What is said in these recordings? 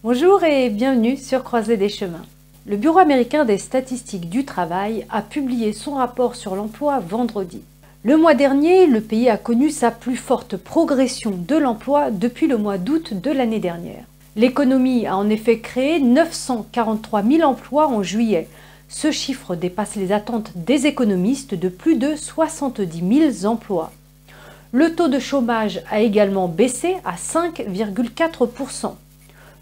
Bonjour et bienvenue sur Croisée des chemins. Le Bureau américain des statistiques du travail a publié son rapport sur l'emploi vendredi. Le mois dernier, le pays a connu sa plus forte progression de l'emploi depuis le mois d'août de l'année dernière. L'économie a en effet créé 943 000 emplois en juillet. Ce chiffre dépasse les attentes des économistes de plus de 70 000 emplois. Le taux de chômage a également baissé à 5,4%.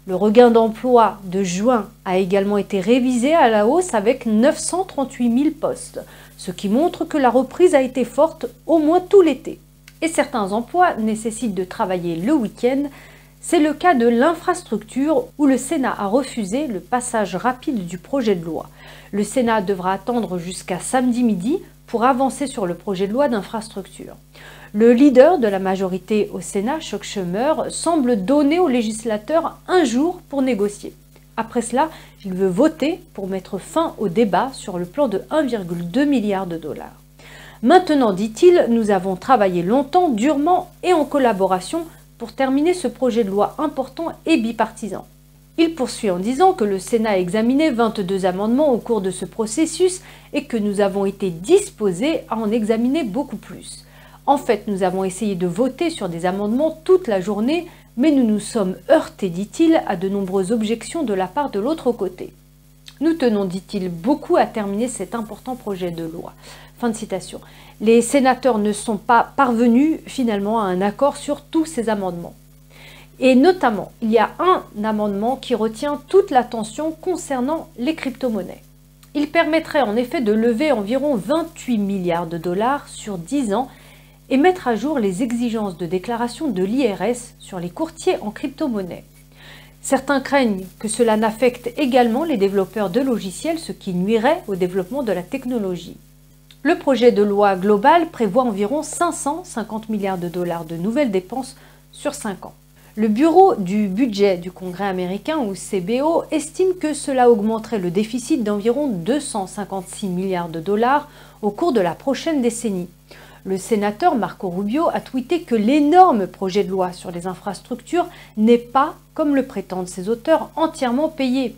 Le regain d'emploi de juin a également été révisé à la hausse avec 938 000 postes, ce qui montre que la reprise a été forte au moins tout l'été. Et certains emplois nécessitent de travailler le week-end. C'est le cas de l'infrastructure où le Sénat a refusé le passage rapide du projet de loi. Le Sénat devra attendre jusqu'à samedi midi pour avancer sur le projet de loi d'infrastructure. Le leader de la majorité au Sénat, Chuck Schumer, semble donner aux législateurs un jour pour négocier. Après cela, il veut voter pour mettre fin au débat sur le plan de 1,2 milliard de dollars. Maintenant, dit-il, nous avons travaillé longtemps, durement et en collaboration pour terminer ce projet de loi important et bipartisan. Il poursuit en disant que le Sénat a examiné 22 amendements au cours de ce processus et que nous avons été disposés à en examiner beaucoup plus. En fait, nous avons essayé de voter sur des amendements toute la journée, mais nous nous sommes heurtés, dit-il, à de nombreuses objections de la part de l'autre côté. Nous tenons, dit-il, beaucoup à terminer cet important projet de loi. Fin de citation. Les sénateurs ne sont pas parvenus finalement à un accord sur tous ces amendements. Et notamment, il y a un amendement qui retient toute l'attention concernant les crypto-monnaies. Il permettrait en effet de lever environ 28 milliards de dollars sur 10 ans et mettre à jour les exigences de déclaration de l'IRS sur les courtiers en crypto-monnaie. Certains craignent que cela n'affecte également les développeurs de logiciels, ce qui nuirait au développement de la technologie. Le projet de loi global prévoit environ 550 milliards de dollars de nouvelles dépenses sur 5 ans. Le Bureau du budget du Congrès américain, ou CBO, estime que cela augmenterait le déficit d'environ 256 milliards de dollars au cours de la prochaine décennie. Le sénateur Marco Rubio a tweeté que l'énorme projet de loi sur les infrastructures n'est pas, comme le prétendent ses auteurs, entièrement payé.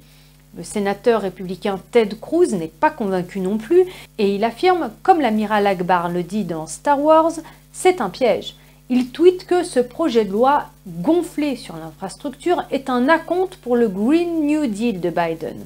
Le sénateur républicain Ted Cruz n'est pas convaincu non plus et il affirme, comme l'amiral Akbar le dit dans Star Wars, c'est un piège. Il tweete que ce projet de loi gonflé sur l'infrastructure est un acompte pour le Green New Deal de Biden.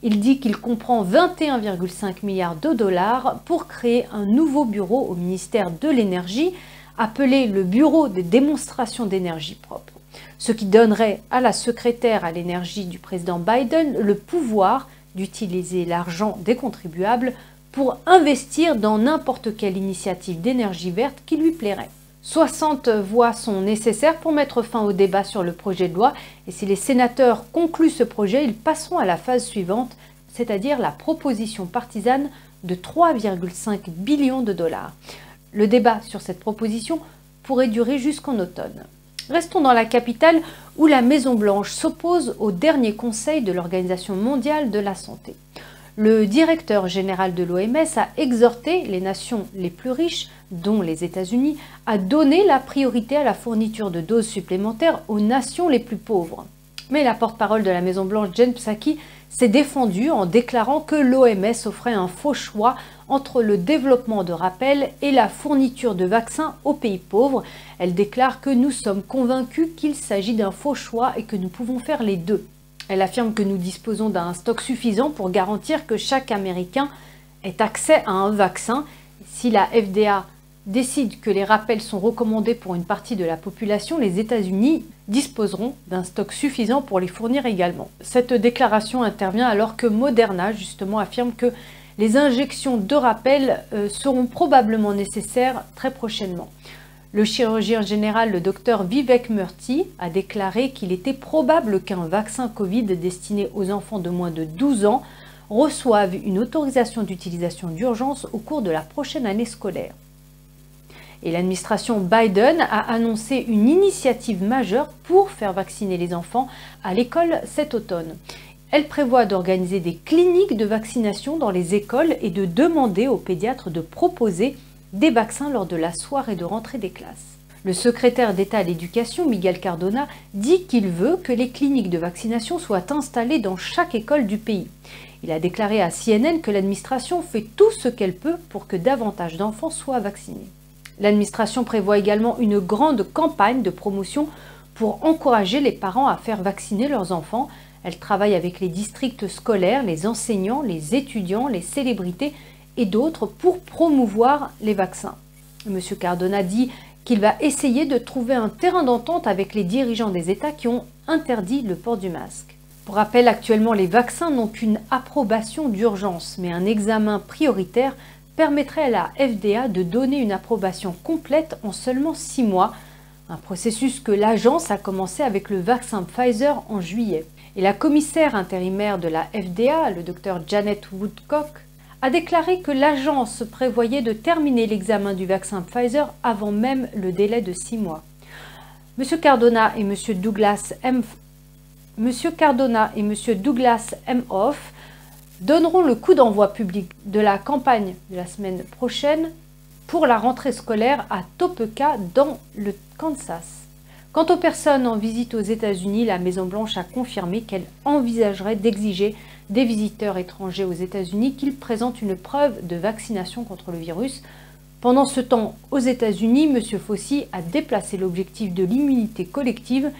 Il dit qu'il comprend 21,5 milliards de dollars pour créer un nouveau bureau au ministère de l'Énergie, appelé le Bureau des démonstrations d'énergie propre, ce qui donnerait à la secrétaire à l'énergie du président Biden le pouvoir d'utiliser l'argent des contribuables pour investir dans n'importe quelle initiative d'énergie verte qui lui plairait. 60 voix sont nécessaires pour mettre fin au débat sur le projet de loi et si les sénateurs concluent ce projet, ils passeront à la phase suivante, c'est-à-dire la proposition partisane de 3,5 billions de dollars. Le débat sur cette proposition pourrait durer jusqu'en automne. Restons dans la capitale où la Maison-Blanche s'oppose au dernier conseil de l'Organisation mondiale de la santé. Le directeur général de l'OMS a exhorté les nations les plus riches, dont les États-Unis, à donner la priorité à la fourniture de doses supplémentaires aux nations les plus pauvres. Mais la porte-parole de la Maison-Blanche, Jen Psaki, s'est défendue en déclarant que l'OMS offrait un faux choix entre le développement de rappels et la fourniture de vaccins aux pays pauvres. Elle déclare que nous sommes convaincus qu'il s'agit d'un faux choix et que nous pouvons faire les deux. Elle affirme que nous disposons d'un stock suffisant pour garantir que chaque Américain ait accès à un vaccin. Si la FDA décide que les rappels sont recommandés pour une partie de la population, les États-Unis disposeront d'un stock suffisant pour les fournir également. Cette déclaration intervient alors que Moderna, justement, affirme que les injections de rappel seront probablement nécessaires très prochainement. Le chirurgien général, le docteur Vivek Murthy, a déclaré qu'il était probable qu'un vaccin Covid destiné aux enfants de moins de 12 ans reçoive une autorisation d'utilisation d'urgence au cours de la prochaine année scolaire. Et l'administration Biden a annoncé une initiative majeure pour faire vacciner les enfants à l'école cet automne. Elle prévoit d'organiser des cliniques de vaccination dans les écoles et de demander aux pédiatres de proposer des vaccins lors de la soirée de rentrée des classes. Le secrétaire d'État à l'Éducation, Miguel Cardona, dit qu'il veut que les cliniques de vaccination soient installées dans chaque école du pays. Il a déclaré à CNN que l'administration fait tout ce qu'elle peut pour que davantage d'enfants soient vaccinés. L'administration prévoit également une grande campagne de promotion pour encourager les parents à faire vacciner leurs enfants. Elle travaille avec les districts scolaires, les enseignants, les étudiants, les célébrités et d'autres pour promouvoir les vaccins. M. Cardona dit qu'il va essayer de trouver un terrain d'entente avec les dirigeants des États qui ont interdit le port du masque. Pour rappel, actuellement, les vaccins n'ont qu'une approbation d'urgence, mais un examen prioritaire permettrait à la FDA de donner une approbation complète en seulement 6 mois, un processus que l'agence a commencé avec le vaccin Pfizer en juillet. Et la commissaire intérimaire de la FDA, le Dr Janet Woodcock, a déclaré que l'agence prévoyait de terminer l'examen du vaccin Pfizer avant même le délai de 6 mois. M. Cardona et M. Douglas Emhoff donneront le coup d'envoi public de la campagne de la semaine prochaine pour la rentrée scolaire à Topeka dans le Kansas. Quant aux personnes en visite aux États-Unis, la Maison-Blanche a confirmé qu'elle envisagerait d'exiger des visiteurs étrangers aux États-Unis qu'ils présentent une preuve de vaccination contre le virus. Pendant ce temps, aux États-Unis, M. Fauci a déplacé l'objectif de l'immunité collective.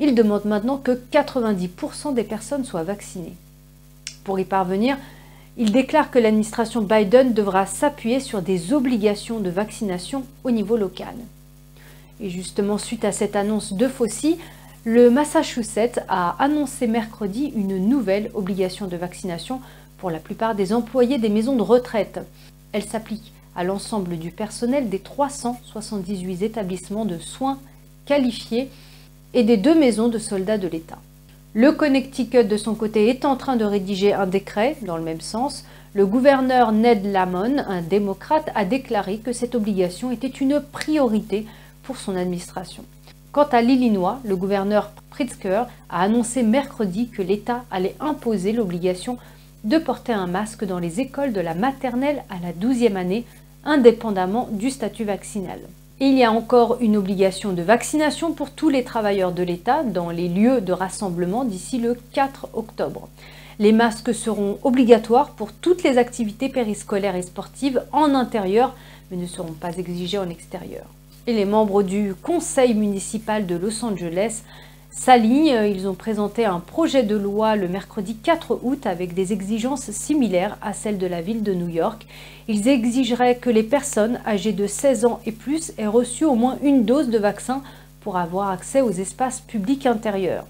Il demande maintenant que 90% des personnes soient vaccinées. Pour y parvenir, il déclare que l'administration Biden devra s'appuyer sur des obligations de vaccination au niveau local. Et justement, suite à cette annonce de Fauci, le Massachusetts a annoncé mercredi une nouvelle obligation de vaccination pour la plupart des employés des maisons de retraite. Elle s'applique à l'ensemble du personnel des 378 établissements de soins qualifiés et des 2 maisons de soldats de l'État. Le Connecticut, de son côté, est en train de rédiger un décret dans le même sens. Le gouverneur Ned Lamont, un démocrate, a déclaré que cette obligation était une priorité pour son administration. Quant à l'Illinois, le gouverneur Pritzker a annoncé mercredi que l'État allait imposer l'obligation de porter un masque dans les écoles de la maternelle à la 12e année, indépendamment du statut vaccinal. Et il y a encore une obligation de vaccination pour tous les travailleurs de l'État dans les lieux de rassemblement d'ici le 4 octobre. Les masques seront obligatoires pour toutes les activités périscolaires et sportives en intérieur, mais ne seront pas exigés en extérieur. Et les membres du conseil municipal de Los Angeles s'alignent. Ils ont présenté un projet de loi le mercredi 4 août avec des exigences similaires à celles de la ville de New York. Ils exigeraient que les personnes âgées de 16 ans et plus aient reçu au moins une dose de vaccin pour avoir accès aux espaces publics intérieurs.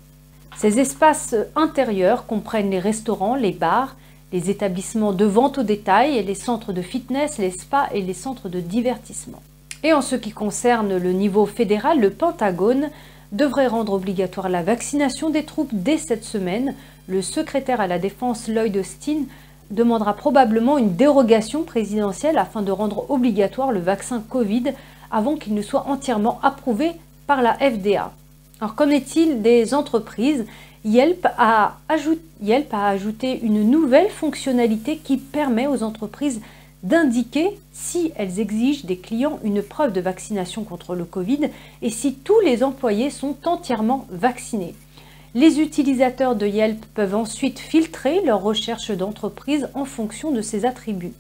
Ces espaces intérieurs comprennent les restaurants, les bars, les établissements de vente au détail, les centres de fitness, les spas et les centres de divertissement. Et en ce qui concerne le niveau fédéral, le Pentagone devrait rendre obligatoire la vaccination des troupes dès cette semaine. Le secrétaire à la Défense Lloyd Austin demandera probablement une dérogation présidentielle afin de rendre obligatoire le vaccin Covid avant qu'il ne soit entièrement approuvé par la FDA. Alors qu'en est-il des entreprises ? Yelp a ajouté une nouvelle fonctionnalité qui permet aux entreprises d'indiquer si elles exigent des clients une preuve de vaccination contre le Covid et si tous les employés sont entièrement vaccinés. Les utilisateurs de Yelp peuvent ensuite filtrer leurs recherches d'entreprise en fonction de ces attributs.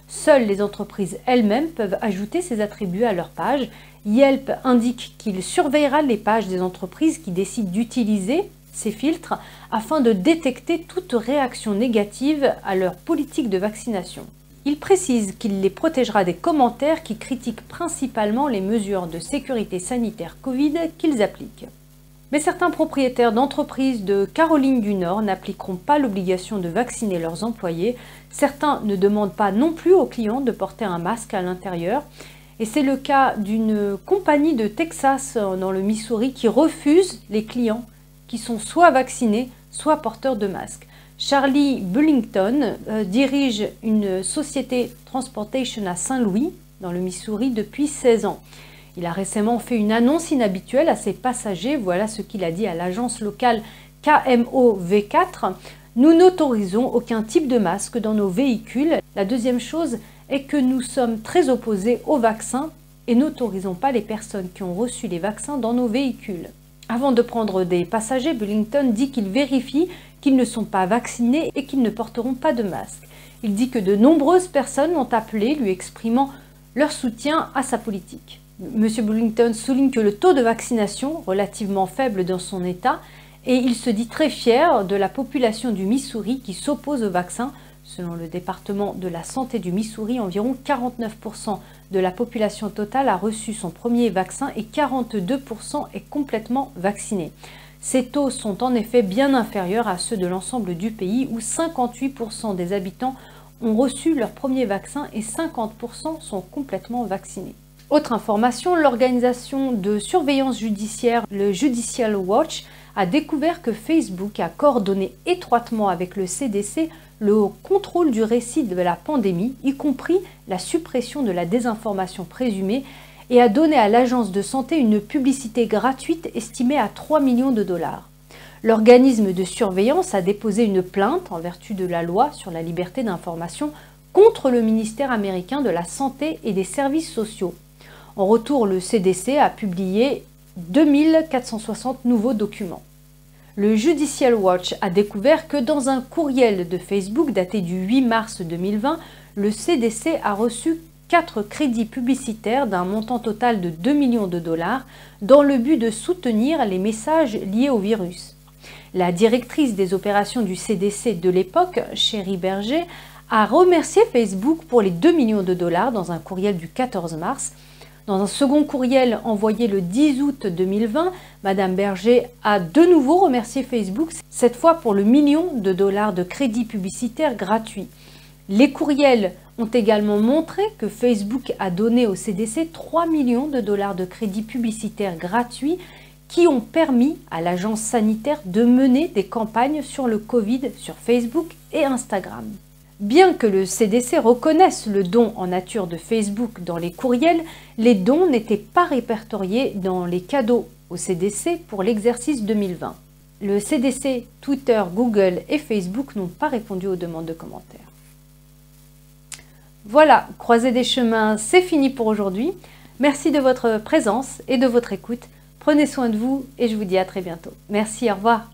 Seules les entreprises elles-mêmes peuvent ajouter ces attributs à leur page. Yelp indique qu'il surveillera les pages des entreprises qui décident d'utiliser ces filtres afin de détecter toute réaction négative à leur politique de vaccination. Il précise qu'il les protégera des commentaires qui critiquent principalement les mesures de sécurité sanitaire Covid qu'ils appliquent. Mais certains propriétaires d'entreprises de Caroline du Nord n'appliqueront pas l'obligation de vacciner leurs employés. Certains ne demandent pas non plus aux clients de porter un masque à l'intérieur. Et c'est le cas d'une compagnie de Texas dans le Missouri qui refuse les clients qui sont soit vaccinés, soit porteurs de masques. Charlie Bullington dirige une société Transportation à Saint-Louis, dans le Missouri, depuis 16 ans. Il a récemment fait une annonce inhabituelle à ses passagers. Voilà ce qu'il a dit à l'agence locale KMOV4. « Nous n'autorisons aucun type de masque dans nos véhicules. La deuxième chose est que nous sommes très opposés au vaccin et n'autorisons pas les personnes qui ont reçu les vaccins dans nos véhicules. Avant de prendre des passagers, Bullington dit qu'il vérifie qu'ils ne sont pas vaccinés et qu'ils ne porteront pas de masque. Il dit que de nombreuses personnes l'ont appelé, lui exprimant leur soutien à sa politique. M. Bullington souligne que le taux de vaccination, relativement faible dans son État, et il se dit très fier de la population du Missouri qui s'oppose au vaccin. Selon le département de la santé du Missouri, environ 49% de la population totale a reçu son premier vaccin et 42% est complètement vaccinée. Ces taux sont en effet bien inférieurs à ceux de l'ensemble du pays où 58% des habitants ont reçu leur premier vaccin et 50% sont complètement vaccinés. Autre information, l'organisation de surveillance judiciaire, le Judicial Watch, a découvert que Facebook a coordonné étroitement avec le CDC le contrôle du récit de la pandémie, y compris la suppression de la désinformation présumée, et a donné à l'agence de santé une publicité gratuite estimée à 3 millions de dollars. L'organisme de surveillance a déposé une plainte en vertu de la loi sur la liberté d'information contre le ministère américain de la Santé et des Services sociaux. En retour, le CDC a publié 2460 nouveaux documents. Le Judicial Watch a découvert que dans un courriel de Facebook daté du 8 mars 2020, le CDC a reçu 4 crédits publicitaires d'un montant total de 2 millions de dollars dans le but de soutenir les messages liés au virus. La directrice des opérations du CDC de l'époque, Sherry Berger, a remercié Facebook pour les 2 millions de dollars dans un courriel du 14 mars. Dans un second courriel envoyé le 10 août 2020, Mme Berger a de nouveau remercié Facebook, cette fois pour le million de dollars de crédits publicitaires gratuits. Les courriels ont également montré que Facebook a donné au CDC 3 millions de dollars de crédits publicitaires gratuits qui ont permis à l'agence sanitaire de mener des campagnes sur le Covid sur Facebook et Instagram. Bien que le CDC reconnaisse le don en nature de Facebook dans les courriels, les dons n'étaient pas répertoriés dans les cadeaux au CDC pour l'exercice 2020. Le CDC, Twitter, Google et Facebook n'ont pas répondu aux demandes de commentaires. Voilà, Croisée des chemins, c'est fini pour aujourd'hui. Merci de votre présence et de votre écoute. Prenez soin de vous et je vous dis à très bientôt. Merci, au revoir.